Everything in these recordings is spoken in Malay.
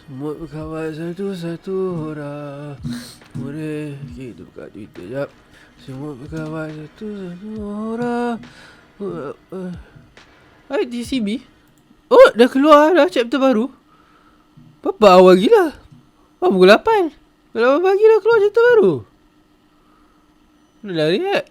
Semua berkawan satu-satu orang. Boleh kita buka Twitter jap. Semua berkawan satu-satu orang. Hai DCB. Oh, dah keluar dah chapter baru. Berapa awal gila. Oh, pukul 8. Pukul 8 pagi dah keluar chapter baru. Dah lari kan?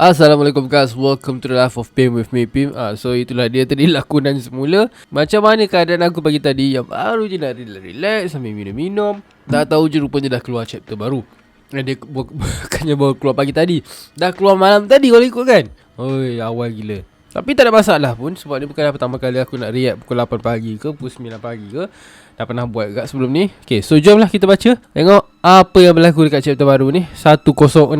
Assalamualaikum guys, welcome to the life of Pim with me Pim. So itulah dia tadi lakonan semula. Macam mana keadaan aku pagi tadi yang baru je nak relax sambil minum-minum. Tak tahu je rupanya dah keluar chapter baru. Dia bukannya baru keluar pagi tadi, dah keluar malam tadi kalau ikut kan. Oi, awal gila. Tapi tak ada masalah pun, sebab ni bukanlah pertama kali aku nak react pukul 8 pagi ke pukul 9 pagi ke. Dah pernah buat kat sebelum ni. Okay, so jomlah kita baca. Tengok apa yang berlaku dekat chapter baru ni 1067.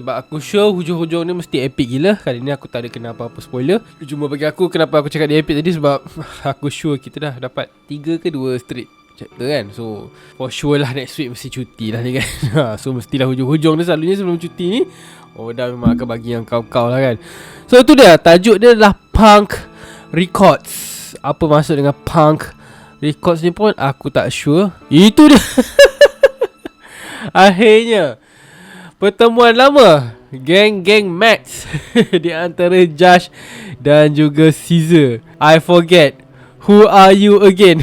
Sebab aku sure hujung-hujung ni mesti epic gila. Kali ni aku tak ada kena apa-apa spoiler. Cuma bagi aku, kenapa aku cakap dia epic tadi, sebab aku sure kita dah dapat 3 ke 2 straight chapter kan. So for sure lah next week mesti cuti lah ni kan. So mestilah hujung-hujung dia selalunya sebelum cuti ni, oh dah memang akan bagi yang kau-kau lah kan. So tu dia, tajuk dia adalah Punk Records. Apa maksud dengan Punk Records ni pun aku tak sure. Itu dia. Akhirnya pertemuan lama geng-geng Max di antara Josh dan juga Caesar. I forget, who are you again?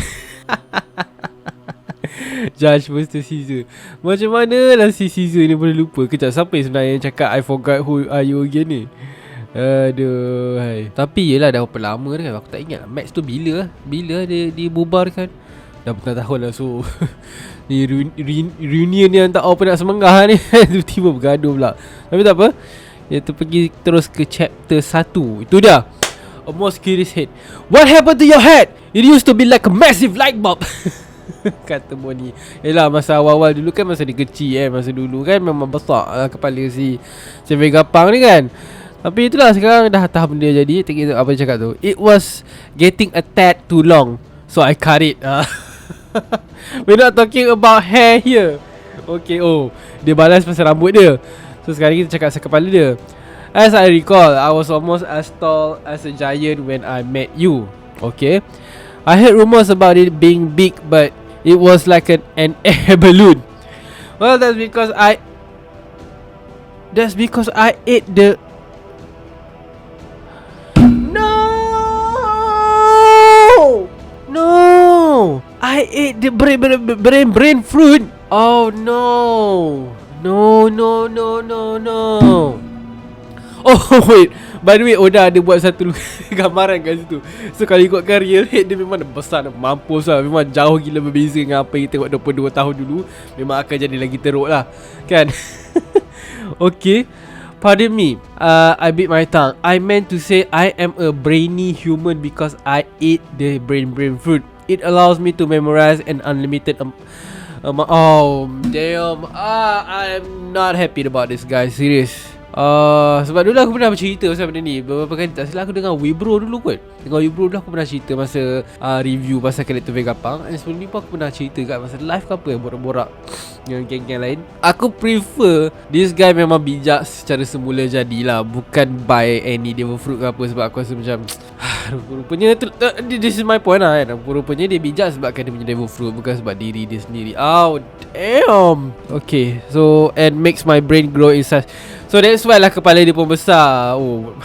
Josh versus Caesar. Macam mana lah si Caesar ni boleh lupa? Kejap, siapa yang sebenarnya yang cakap I forgot who are you again ni? Aduh, hai. Tapi yelah, dah berapa lama dah kan. Aku tak ingat Max tu bila dia dibubarkan. Dah bertahun-tahun lah. So ni reunion ni yang tak tahu apa nak semenggah ni. Tiba-tiba bergaduh pula. Tapi tak apa, iaitu pergi terus ke chapter 1. Itu dia, a most curious head. What happened to your head? It used to be like a massive light bulb. Kata Bonnie. Yelah, masa awal-awal dulu kan, masa dia kecil masa dulu kan memang besar lah kepala si Vegapunk ni kan. Tapi itulah, sekarang dah tahap benda jadi. Tengok apa dia cakap tu. It was getting a tad too long, so I cut it. We're not talking about hair here. Okay, oh, dia balas pasal rambut dia. So sekarang kita cakap pasal kepala dia. As I recall, I was almost as tall as a giant when I met you. Okay, I heard rumors about it being big, but it was like an air balloon. Well, that's because I ate the... No, I ate the brain fruit. Oh no. Oh wait, by the way, Oda ada buat satu gambaran kat situ. So kalau ikutkan real head dia memang besar dan mampus lah. Memang jauh gila berbeza dengan apa yang kita tengok 22 tahun dulu. Memang akan jadi lagi teruk lah kan. Okay, pardon me, I bit my tongue. I meant to say I am a brainy human because I ate the brain fruit. It allows me to memorize an unlimited oh damn, I am not happy about this guys, serious. Sebab dulu aku pernah bercerita pasal benda ni. Beberapa kali tak salah aku dengar Wibro dulu kot. Dengar Wibro dulu aku pernah cerita masa review pasal karakter Vegapunk. Dan sebelum ni pun aku pernah cerita kat masa live ke apa, borak-borak dengan geng-geng lain. Aku prefer this guy memang bijak secara semula jadilah, bukan by any devil fruit ke apa. Sebab aku rasa macam rupanya this is my point lah kan. Rupanya dia bijak sebabkan dia punya devil fruit, bukan sebab diri dia sendiri. Oh damn. Okay, so and makes my brain grow in size. So that's why lah kepala dia pun besar. Oh,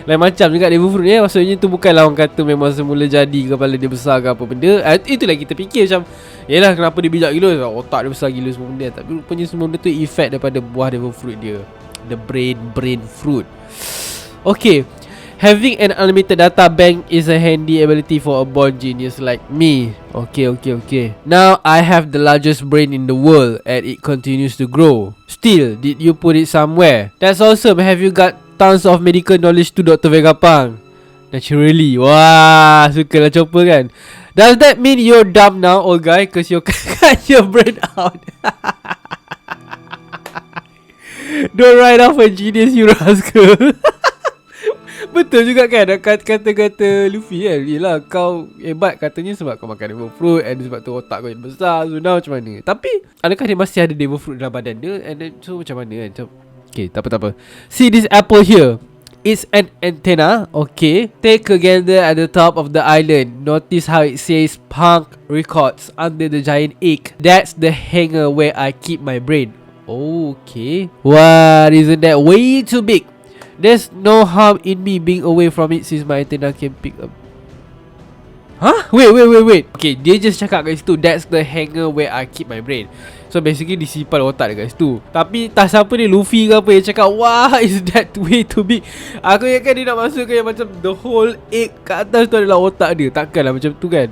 lain macam juga devil fruit ni. Maksudnya tu bukanlah orang kata memang semula jadi kepala dia besar ke apa benda. Itulah kita fikir macam, yelah, kenapa dia bijak gila, otak dia besar gila semua benda. Tapi rupanya semua benda tu effect daripada buah devil fruit dia, the brain fruit. Okay, having an unlimited data bank is a handy ability for a born genius like me. Okay. Now I have the largest brain in the world and it continues to grow. Still, did you put it somewhere? That's awesome. Have you got tons of medical knowledge to Dr. Vegapunk? Naturally. Wah, suka lah chopper kan. Does that mean you're dumb now, old guy? Cause you cut your brain out. Don't write off a genius, you rascal. Betul juga kan kata-kata Luffy kan. Yelah, kau hebat katanya sebab kau makan devil fruit, and sebab tu otak kau jadi besar. So now macam mana? Tapi adakah dia masih ada devil fruit dalam badan dia? And then so macam mana kan? Okay, tak apa. See this apple here. It's an antenna. Okay. Take a gander at the top of the island. Notice how it says Punk Records under the giant egg. That's the hanger where I keep my brain. Okay. What? Isn't that way too big? There's no harm in me being away from it since my antenna can pick up. Huh? Wait. Okay, dia just cakap kat situ, that's the hanger where I keep my brain. So basically disimpan otak dia kat situ. Tapi tak siapa ni, Luffy ke apa, yang cakap, wah, is that way too big. Aku ingatkan dia nak masukkan yang macam the whole egg kat atas tu adalah otak dia. Takkanlah macam tu kan.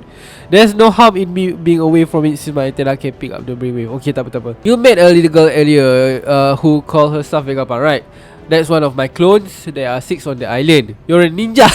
There's no harm in me being away from it since my antenna can pick up the brainwave. Okay, tak apa. You met a little girl earlier who called herself Vegapunk, right? That's one of my clones. There are 6 on the island. You're a ninja.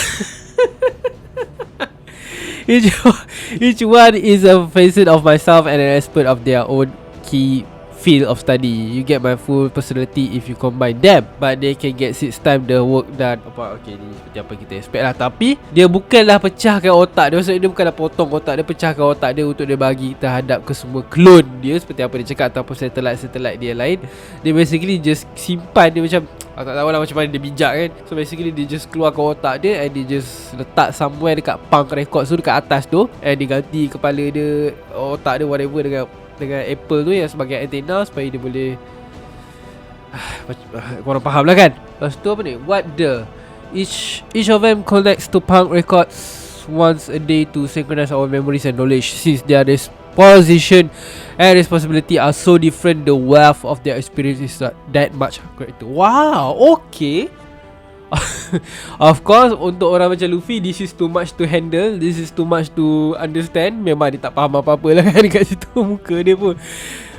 Each one is a facet of myself and an expert of their own key field of study. You get my full personality if you combine them, but they can get 6 times the work done. Okay, ni seperti apa kita expect lah. Tapi dia bukanlah pecahkan otak dia. Maksudnya dia bukanlah potong otak dia, pecahkan otak dia untuk dia bagi terhadap ke semua clone dia, seperti apa dia cakap, ataupun satellite dia lain. Dia basically just simpan dia macam, aku tak tahu lah macam mana dia bijak kan. So basically dia just keluarkan otak dia and dia just letak somewhere dekat Punk Records tu, dekat atas tu, and dia ganti kepala dia, otak dia whatever dengan Apple tu yang sebagai antenna supaya dia boleh korang faham lah kan. Lepas tu apa ni, what the each of them connects to Punk Records once a day to synchronize our memories and knowledge. Since their position and responsibility are so different, the wealth of their experience is that much greater. Wow, okay. Of course, untuk orang macam Luffy, this is too much to handle, this is too much to understand. Memang dia tak faham apa-apa lah kan kat situ, muka dia pun.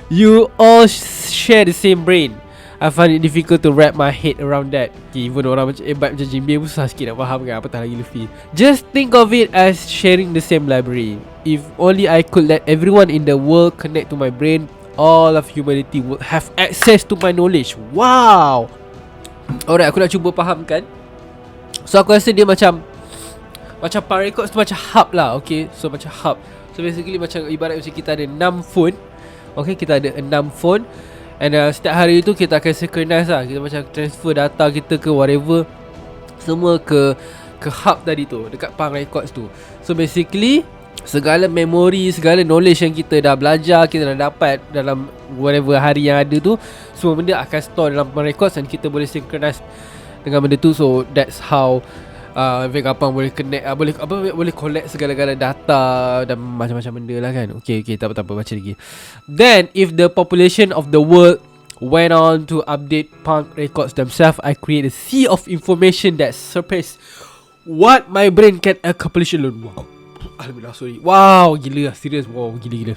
You all share the same brain. I find it difficult to wrap my head around that. Okay, even orang macam Ebat macam Jinbe pun susah sikit nak faham kan, apatah lagi Luffy. Just think of it as sharing the same library. If only I could let everyone in the world connect to my brain, all of humanity would have access to my knowledge. Wow. Alright, aku nak cuba fahamkan. So aku rasa dia macam Punk Records tu macam hub lah. Okay, so macam hub. So basically macam ibarat macam kita ada 6 phone. Okay, kita ada 6 phone. And setiap hari tu kita akan synchronize lah. Kita macam transfer data kita ke whatever, semua ke hub tadi tu, dekat Punk Records tu. So basically segala memori, segala knowledge yang kita dah belajar, kita dah dapat dalam whatever hari yang ada tu, semua benda akan store dalam Punk Records dan kita boleh synchronize dengan benda tu. So that's how Vegapunk boleh connect, boleh collect segala-gala data dan macam-macam benda lah kan. Okay, tak apa, baca lagi. Then if the population of the world went on to update Punk Records themselves, I create a sea of information that surpass what my brain can accomplish alone. Wow, alhamdulillah, sorry. Wow, gila lah, serious. Wow, gila.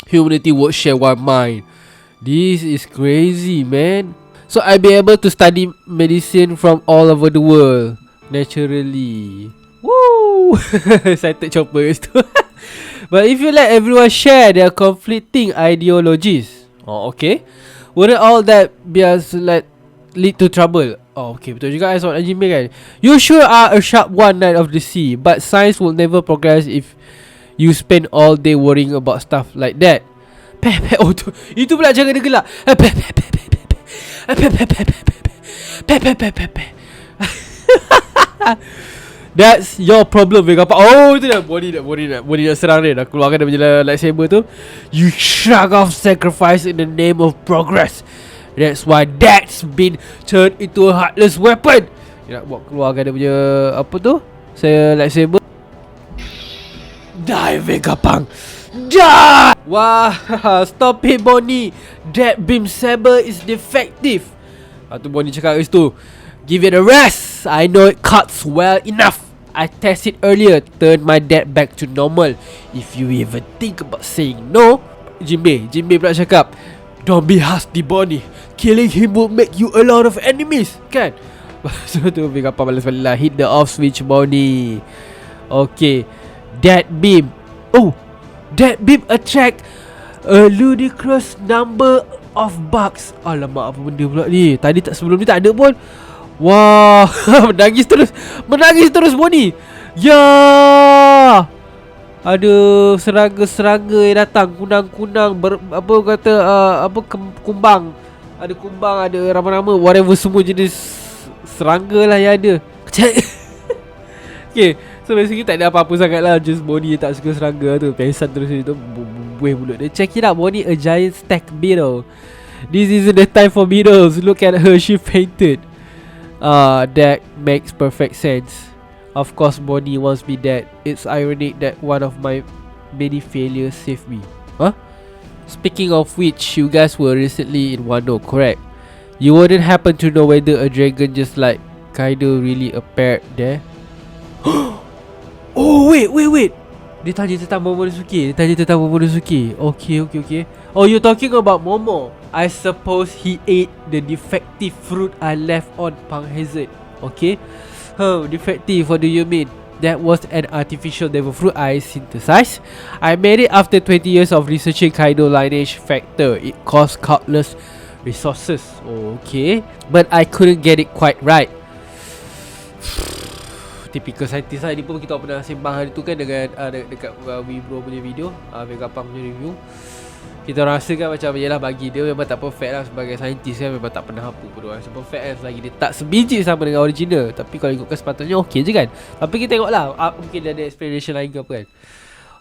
Humanity would share one mind. This is crazy, man. So I'll be able to study medicine from all over the world naturally. Woo! Excited chopper tu. But if you let everyone share their conflicting ideologies, okay, wouldn't all that be lead to trouble? Okay, betul juga soalan Jimmy kan. You sure are a sharp one, Knight of the Sea, but science will never progress if you spend all day worrying about stuff like that. Oh tu, itu pula jangan dia gelak. That's your problem, Vegapunk. Oh, itu dah body nak serang dia. Dah keluarkan dia punya lightsaber tu. You shrug off sacrifice in the name of progress. That's why that's been turned into a heartless weapon. Dia nak buat keluarkan dia punya apa tu, saya lightsaber. Die, Vegapunk, die! Wah, stop it, Bonnie. That beam saber is defective. Tu Bonnie cakap kat situ, give it a rest. I know it cuts well enough. I tested earlier, turn my dad back to normal. If you even think about saying no. Jinbe pula cakap, don't be hasty, Bonnie. Killing him will make you a lot of enemies, kan? So tu Vegapunk balas-balas lah, hit the off switch, Bonnie. Okay, that beam. Oh, that beam attract a ludicrous number of bugs. Alamak, apa benda pula ni? Tadi sebelum ni tak ada pun. Wah, menangis terus Bonnie. Ya, ada serangga yang datang, kunang-kunang kumbang. Ada kumbang, ada rama-rama, whatever, semua jenis serangga lah yang ada. Okay, so basically tak ada apa-apa sangat lah. Just Bonnie tak suka serangga tu. Pengsan terus tu buih mulut dia. Check it out, Bonnie, a giant stack beetle. This isn't the time for beetles. Look at her, she fainted. That makes perfect sense. Of course Bonnie wants me dead. It's ironic that one of my many failures saved me. Huh? Speaking of which, you guys were recently in Wano, correct? You wouldn't happen to know whether a dragon just like Kaido really appeared there? Oh wait. Dia tanya tentang Momonosuke. Okay. Oh, you're talking about Momo. I suppose he ate the defective fruit I left on Pang Hazard. Okay. Defective, what do you mean? That was an artificial devil fruit I synthesized. I made it after 20 years of researching Kaido lineage factor. It cost countless resources. Okay, but I couldn't get it quite right. Typical scientist lah. Ni pun kita pernah sembang hari tu kan dengan dekat Wibro punya video, Vegapunk punya review. Kita rasa kan macam yelah, bagi dia memang tak perfect lah. Sebagai scientist kan memang tak pernah apa pun rasa perfect kan. Selagi dia tak sebiji sama dengan original. Tapi kalau ikutkan sepatutnya okey je kan. Tapi kita tengok lah, mungkin dia ada explanation lain ke apa kan.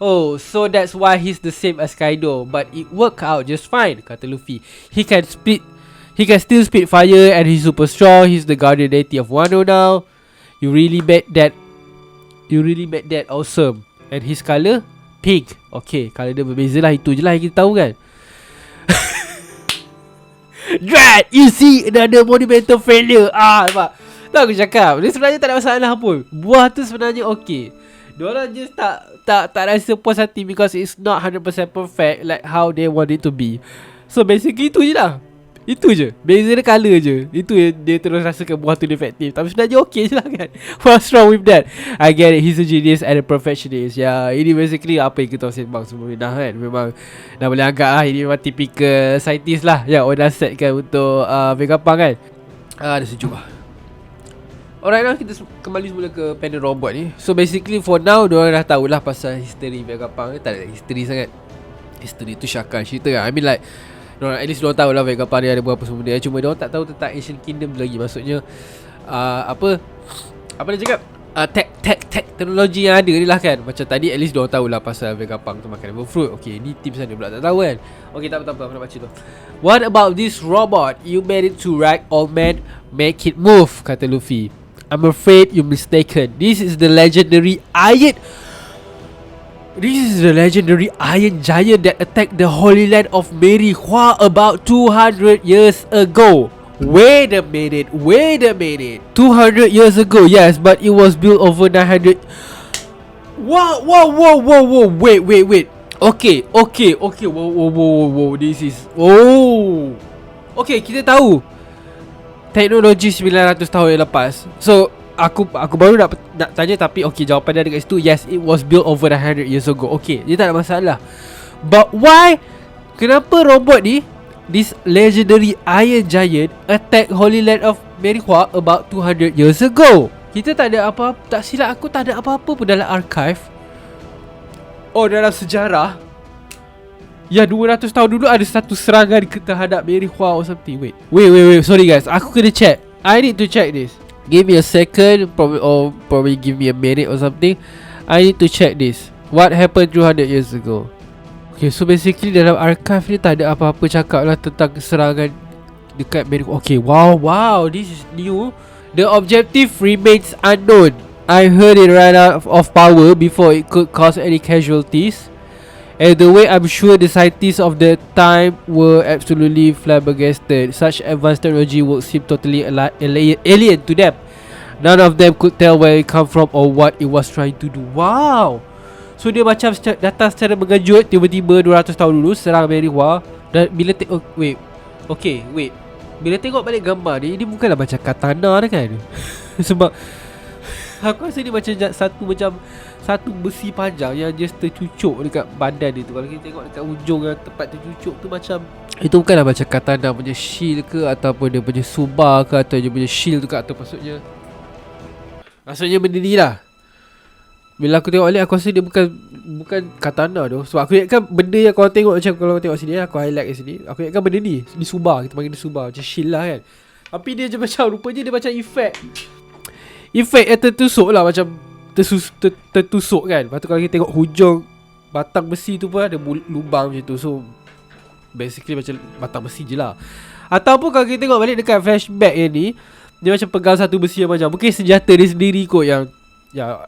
Oh, so that's why he's the same as Kaido, but it worked out just fine, kata Luffy. He can still spit fire and he's super strong. He's the guardian deity of Wano now. You really made that awesome. And his colour? Pink. Okay, colour dia berbeza lah. Itu je lah yang kita tahu kan. Drat, you see another monumental failure. Nampak? Tahu aku cakap, dia sebenarnya tak ada masalah pun. Buah tu sebenarnya okay. Diorang just tak rasa puas hati because it's not 100% perfect like how they want it to be. So basically itu je lah. Itu je, beza dia colour je. Itu dia terus rasakan buah tu defektif. Tapi sebenarnya okay je lah kan. What's wrong with that? I get it, he's a genius and a perfectionist. Ya, ini basically apa yang kita sembang semua dah kan. Memang dah boleh anggap lah, ini memang typical scientist lah yang Oda set kan untuk Vegapunk kan. Dah sejuk lah. Alright, now kita kembali semula ke panel robot ni. So basically for now, diorang dah tahulah pasal history Vegapunk ni. Tak ada history sangat. History tu syakal cerita kan. I mean like, at least diorang tahu lah Vegapunk ni ada berapa semua dia. Cuma diorang tak tahu tentang Ancient Kingdom lagi. Maksudnya apa dia cakap, teknologi yang ada ni lah kan. Macam tadi at least diorang tahu lah pasal Vegapunk tu makan devil fruit. Okay, ni tim sana pula tak tahu kan. Okay, tak apa, aku nak baca tu. What about this robot? You made it to right, old man. Make it move, kata Luffy. I'm afraid you're mistaken. This is the legendary Iron Giant that attacked the Holy Land of Merihua about 200 years ago. Wait a minute. 200 years ago, yes, but it was built over 900. Whoa. Wait. Okay. Whoa. This is okay, kita tahu teknologi 900 tahun yang lepas. So Aku baru nak tanya, tapi okay, jawapan dia dekat situ. Yes, it was built over 100 years ago. Okay, dia tak ada masalah. But why? Kenapa robot ni, this legendary Iron Giant, attack Holy Land of Merihua about 200 years ago? Kita tak ada apa-apa, tak silap aku, tak ada apa-apa pun dalam archive. Dalam sejarah ya 200 tahun dulu ada satu serangan terhadap Merihua or something. Wait, sorry guys, aku kena check. I need to check this. Give me a second, probably give me a minute or something. I need to check this. What happened 200 years ago? Okay, so basically dalam archive ni tak ada apa-apa cakap lah tentang serangan dekat Merihua. Okay, wow, this is new. The objective remains unknown. I heard it ran out of power before it could cause any casualties. And the way I'm sure the scientists of the time were absolutely flabbergasted. Such advanced technology would seem totally alien to them. None of them could tell where it come from or what it was trying to do. Wow. So dia macam datang secara mengejut, tiba-tiba 200 tahun dulu serang Merihua. Dan bila wait. Bila tengok balik gambar ni, ini bukanlah macam katana dah kan. Sebab aku rasa ni macam satu besi panjang yang just tercucuk dekat badan dia tu. Kalau kita tengok dekat ujung yang tempat tercucuk tu, macam itu bukanlah macam katana punya shield ke, ataupun dia punya suba ke, atau dia punya shield tu ke, atau maksudnya benda ni lah. Bila aku tengok balik, aku rasa dia bukan katana tu. Sebab aku ingatkan benda yang korang tengok, macam kalau korang tengok sini, aku highlight kat sini, aku ingatkan benda ni suba, kita panggil dia suba, macam shield lah kan. Tapi dia je macam, rupanya dia macam efek yang tertusuk lah. Macam tertusuk kan. Lepas tu kalau kita tengok hujung batang besi tu pun ada lubang macam tu. So basically macam batang besi je lah. Ataupun kalau kita tengok balik dekat flashback yang ni, dia macam pegang satu besi yang macam, mungkin senjata dia sendiri kot yang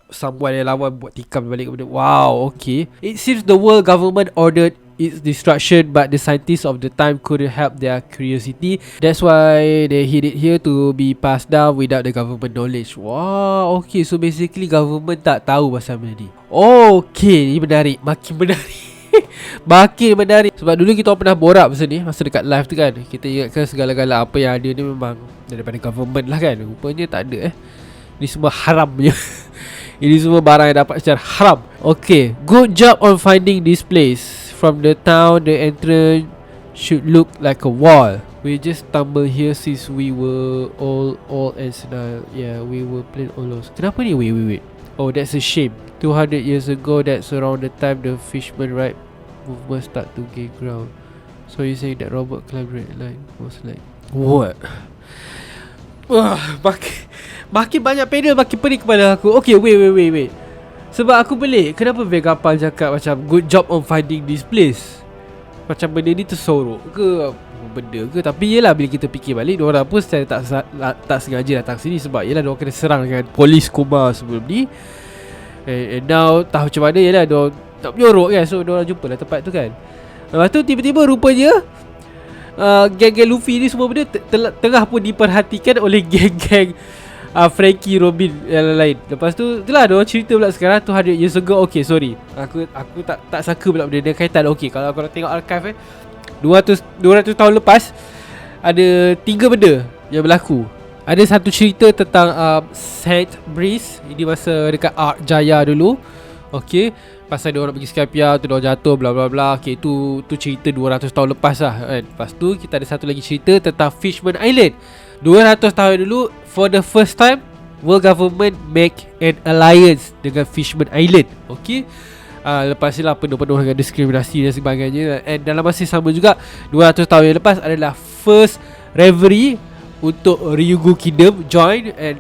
someone yang lawan buat tikam balik kepada. Wow, okay. It seems the world government ordered its destruction, but the scientists of the time couldn't help their curiosity. That's why they hid it here to be passed down without the government knowledge. Wow, okay. So basically government tak tahu pasal benda ni. Okay, ni menarik. Makin menarik. Makin menarik. Sebab dulu kita pernah borak pasal ni masa dekat live tu kan. Kita ingatkan segala-gala apa yang ada ni memang daripada government lah kan. Rupanya tak ada Ni semua haram je. Ini semua barang yang dapat secara haram. Okay, good job on finding this place. From the town, the entrance should look like a wall. We just stumbled here since we were all and senile. Yeah, we were playing all those. Kenapa ni? Wait. Oh, that's a shame. 200 years ago, that's around the time the fisherman right movement start to gain ground. So you saying that robot collaborate line was like what? Wah, makin banyak panel makin pening kepala aku. Okay, wait. Sebab aku pelik, kenapa Vegapunk cakap macam good job on finding this place? Macam benda ni tersorok ke benda ke? Tapi yelah, bila kita fikir balik, diorang pun secara tak sengaja datang sini. Sebab yelah, diorang kena serang dengan polis Kuma sebelum ni. And now tahu macam mana, yelah, diorang tak menyorok kan. So diorang jumpa lah tempat tu kan. Lepas tu tiba-tiba rupanya geng-geng Luffy ni semua benda tengah pun diperhatikan oleh geng-geng Frankie, Robin yang lain. Lepas tu itulah diorang cerita pula sekarang 200 years ago. Okay, sorry, Aku tak sangka pula benda dia kaitan. Okay, kalau korang tengok archive 200 tahun lepas, ada 3 benda yang berlaku. Ada satu cerita tentang Saint Breeze. Ini masa dekat Arc Jaya dulu. Okay, pasal dia orang pergi Skypia tu, dia orang jatuh bla bla bla. Okay, tu cerita 200 tahun lepas lah kan. Lepas tu kita ada satu lagi cerita tentang Fishman Island. 200 tahun dulu, for the first time world government make an alliance dengan Fishman Island. Okay, lepas ni lah penuh-penuh dengan diskriminasi dan sebagainya. And dalam masa sama juga, 200 tahun yang lepas adalah first reverie untuk Ryugu Kingdom join. And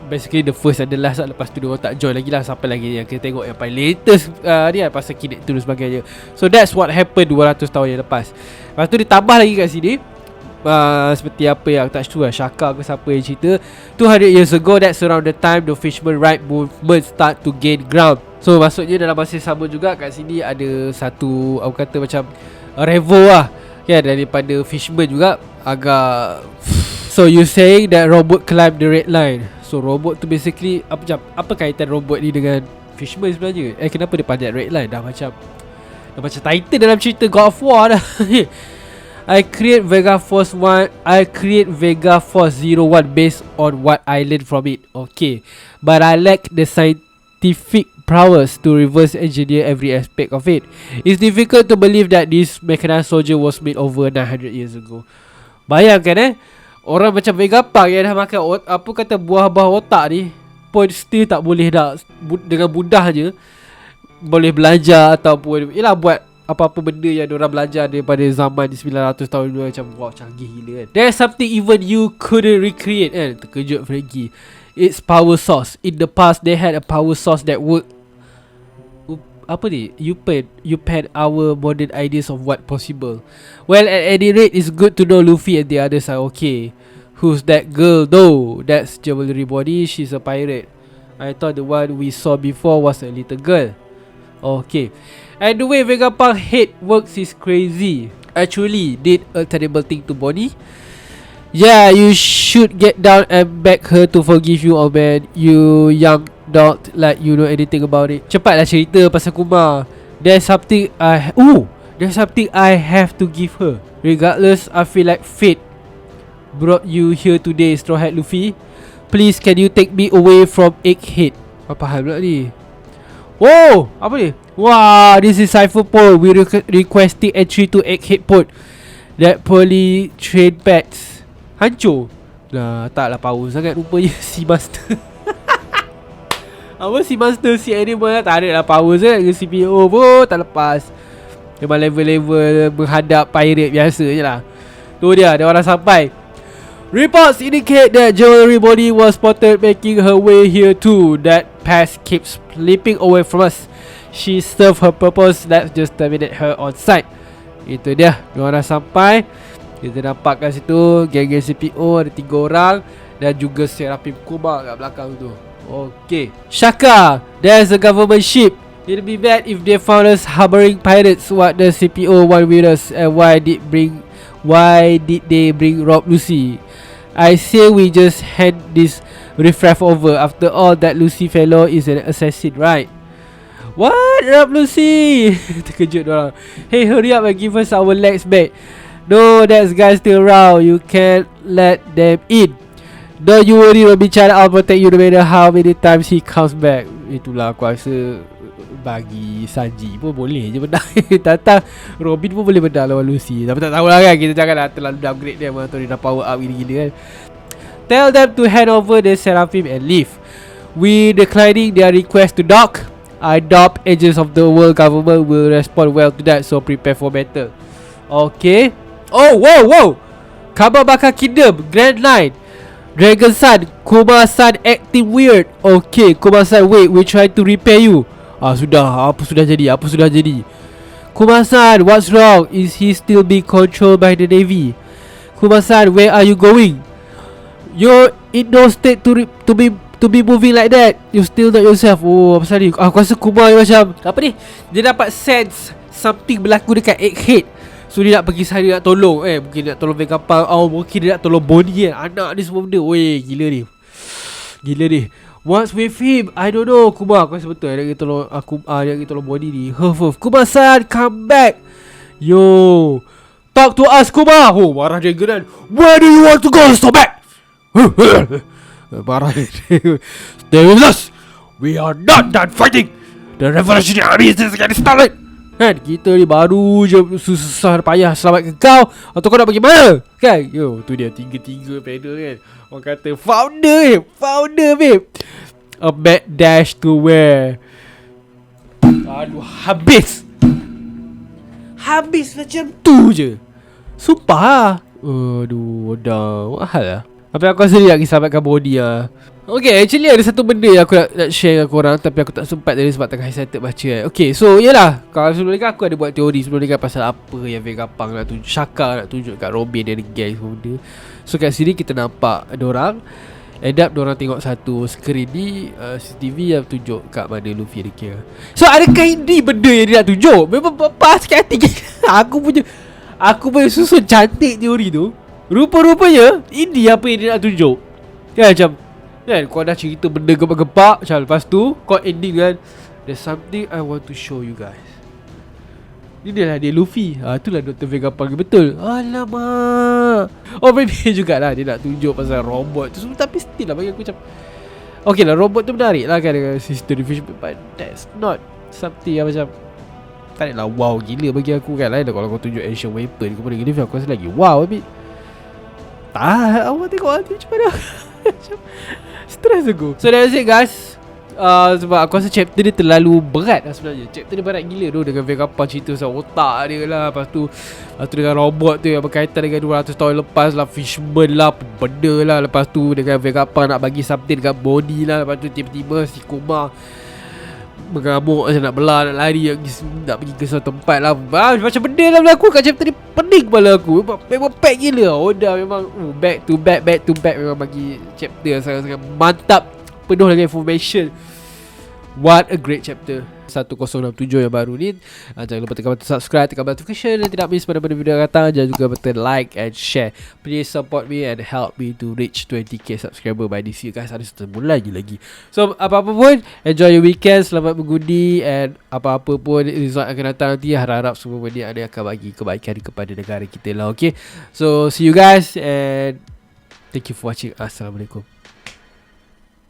basically the first and the last lah. Lepas tu dia orang tak join lagi lah. Sampai lagi yang kita tengok yang paling latest ni lah, pasal Kinect tu dan sebagainya. So that's what happened 200 tahun yang lepas. Lepas tu ditambah lagi kat sini, seperti apa yang tak tahu lah, Shaka ke siapa yang cerita, 200 years ago, that's around the time the fisherman right movement start to gain ground. So maksudnya dalam masa sama juga kat sini ada satu, aku kata macam revo lah kan, daripada fisherman juga agak. So you saying that robot climb the red line. So robot tu basically apa kaitan robot ni dengan fisherman sebenarnya? Kenapa dia panjat red line? Dah macam Titan dalam cerita God of War dah. I create Vega Force 01 based on what I learned from it. Okay, but I lack the scientific prowess to reverse engineer every aspect of it. It's difficult to believe that this mechanized soldier was made over 900 years ago. Bayangkan orang macam Vegapunk yang dah makan apa kata buah-buah otak ni pun still tak boleh dah dengan mudahnya boleh belajar ataupun yelah buat apa-apa benda yang diorang belajar daripada zaman 900 tahun dulu. Macam wow, canggih gila kan. There's something even you couldn't recreate kan. Terkejut Frankie. It's power source. In the past they had a power source that worked. Apa ni? You pen our modern ideas of what possible. Well, at any rate, it's good to know Luffy and the others are okay. Who's that girl though? That's Jewelry Body. She's a pirate. I thought the one we saw before was a little girl. Okay. And the way Vegapunk head works is crazy. Actually did a terrible thing to Bonnie. Yeah, you should get down and beg her to forgive you, old man. You young dog, like you know anything about it. Cepatlah cerita pasal Kuma. There's something I have to give her. Regardless, I feel like fate brought you here today, Straw Hat Luffy. Please, can you take me away from Egghead? Apa hal pula ni? Oh, apa ni? Wah, this is Cypher Pole. We requesting entry to Egghead Port. That poorly trained pets. Hancur. Nah, taklah power sangat rupanya si Master. Apa si Master, si Animal tak ada lah power sangat. Dengan CPO pun tak lepas. Memang level-level menghadap pirate biasa je lah. Tu dia, ada orang sampai. Reports indicate that jewelry body was spotted making her way here too. That past keeps slipping away from us. She served her purpose. Let's just terminate her on site. Itu dia, diorang dah sampai. Kita nampak kat situ geng-geng CPO ada 3 orang. Dan juga Serammm Kuma kat belakang tu. Okay, Shaka, there's a government ship. It'll be bad if they found us harboring pirates. What does CPO want with us? And why did they bring Rob Lucy? I say we just hand this riffraff over. After all, that Lucy fellow is an assassin, right? What? Rob Lucy? Terkejut orang. Hey, hurry up and give us our legs back. No, that guy's still around. You can't let them in. Don't you worry, Robin Chan, I'll protect you no matter how many times he comes back. Itulah aku rasa bagi Sanji pun boleh je menang. Datang Robin pun boleh menang lawan Lucy. Tapi tak tahulah kan, kita janganlah terlalu downgrade dia. Atau dia dah power up gila-gila kan. Tell them to hand over the Serammm and leave. We declining their request to dock. I doubt agents of the world government will respond well to that, so prepare for battle. Okay. Oh, whoa. Khabar bakal Kingdom Grand Line. Dragon Sun, Kuma-san acting weird. Okay, Kuma-san, wait, we try to repair you. Sudah. Apa sudah jadi? Kuma-san, what's wrong? Is he still being controlled by the Navy? Kuma-san, where are you going? You're in no state to be moving like that. You still not yourself. Oh, apa pasal ni? Aku rasa Kuma macam apa ni? Dia dapat sense something berlaku dekat Egghead. So dia nak pergi sana, nak tolong. Mungkin nak tolong kapal. Mungkin dia nak tolong Bonnie kan. Anak ni semua benda. Weh, gila ni. What's with him? I don't know. Kuma, aku rasa betul dia pergi tolong aku. Dia pergi tolong Bonnie ni. Kuma-san, come back. Yo, talk to us, Kuma. Oh, marah Dragon kan. Where do you want to go? Stop back. Marah dia. Stay with us. We are not done fighting. The revolutionary army is just getting started. Kan, kita ni baru je susah payah selamatkan kau. Atau kau nak pergi mana? Kan? Yo, tu dia tiga pedal kan. Orang kata founder babe. A mad dash to where? Aduh, habis macam tu je. Sumpah. Aduh, dah mahal lah. Tapi aku rasa dia lagi selamatkan body lah. Okay, actually ada satu benda yang aku nak share dengan korang, tapi aku tak sempat tadi sebab tengah excited baca kan. Okay, so yelah, kalau sebelum ni kan aku ada buat teori sebelum ni kan pasal apa yang Vegapunk nak tunjuk, Shaka nak tunjuk kat Robin dan gang semua benda. So kat sini kita nampak dorang dorang tengok satu skrin ni CCTV yang tunjuk kat mana Luffy ada kira. So adakah ini benda yang dia nak tunjuk? Memang pas sikit hati. Aku punya susun cantik teori tu. Rupa-rupanya ini apa yang dia nak tunjuk. Kan macam kan, kau dah cerita benda gepak-gepak macam lepas tu kau ending kan, there's something I want to show you guys. Ni dia lah dia Luffy. Itulah Dr. Vegapunk betul. Alamak. Maybe jugalah dia nak tunjuk pasal robot tu semua. Tapi still lah bagi aku macam okay lah, robot tu menarik lah kan dengan system division, but that's not something yang macam tak lah wow gila bagi aku kan. Lain lah kalau kau tunjuk ancient weapon kepada gini, aku rasa lagi wow a bit. Tak, awak tengok hati macam mana. Macam stress aku. So that's it guys. Sebab aku rasa chapter dia terlalu berat lah sebenarnya. Chapter dia berat gila tu dengan Vegapunk cerita pasal otak dia lah. Lepas tu dengan robot tu yang berkaitan dengan 200 tahun lepas lah, Fishburne lah, benda lah. Lepas tu dengan Vegapunk nak bagi something dekat body lah. Lepas tu tiba-tiba si Kuma mengamuk macam nak belah, nak lari, nak pergi ke suatu tempat lah. Macam benda lah berlaku kat chapter ni. Pening kepala aku. Memang pack gila. Dah memang back to back. Memang bagi chapter yang sangat-sangat mantap, penuh dengan information. What a great chapter 1067 yang baru ni. Jangan lupa tekan button subscribe, tekan button notification dan tidak miss pada video yang datang. Jangan juga button like and share. Please support me and help me to reach 20k subscriber by this year guys. Ada setengah bulan lagi. So apa-apa pun, enjoy your weekend, selamat mengundi, and apa-apa pun result akan datang nanti, harap-harap semua benda ada akan bagi kebaikan kepada negara kita lah. Okay, so see you guys and thank you for watching. Assalamualaikum.